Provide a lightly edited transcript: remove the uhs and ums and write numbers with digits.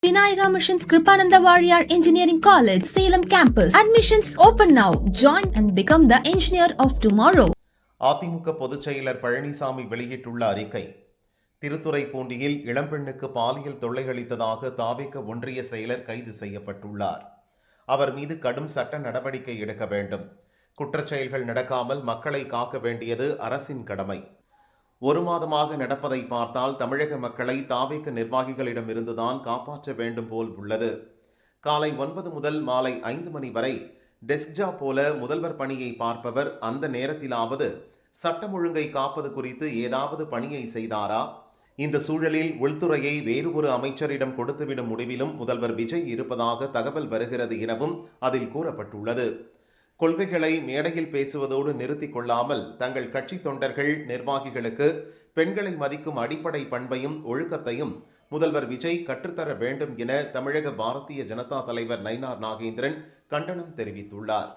Vinayaka Mission's Kripananda Warrior Engineering College, Salem campus. Admissions open now. Join and become the engineer of tomorrow. AIADMK பொதுச் செயலர் பழனிசாமி வெளியிட்டுள்ள அறிக்கை. திருத்துறைப்பூண்டியில் இளம்பெண்ணுக்கு பாலியல் தொல்லை அளித்ததாக தாவேக ஒன்றிய செயலர் கைது செய்யப்பட்டுள்ளார். அவர் மீது கடும் சட்ட நடவடிக்கை எடுக்க வேண்டும். குற்றச்செயல்கள் நடக்காமல் மக்களை காக்க வேண்டியது அரசின் கடமை. ஒரு மாதமாக நடப்பதை பார்த்தால் தமிழக மக்களை தாவேக நிர்வாகிகளிடம் இருந்துதான் காப்பாற்ற வேண்டும் போல் உள்ளது. காலை 9 முதல் மாலை 5 மணி வரை டெஸ்க் ஜாப் போல முதல்வர் பணியை பார்ப்பவர் அந்த நேரத்திலாவது சட்டம் ஒழுங்கை காப்பது குறித்து ஏதாவது பணியை செய்தாரா? இந்த சூழலில் உள்துறையை வேறு ஒரு அமைச்சரிடம் கொடுத்துவிடும் முடிவிலும் முதல்வர் விஜய் இருப்பதாக தகவல் வருகிறது எனவும் அதில் கூறப்பட்டுள்ளது. கொள்கைகளை மேடையில் பேசுவதோடு நிறுத்திக் கொள்ளாமல் தங்கள் கட்சி தொண்டர்கள் நிர்வாகிகளுக்கு பெண்களை மதிக்கும் அடிப்படை பண்பையும் ஒழுக்கத்தையும் முதல்வர் விஜய் கற்றுத்தர வேண்டும் என தமிழக பாரதிய ஜனதா தலைவர் நயினார் நாகேந்திரன் கண்டனம் தெரிவித்துள்ளார்.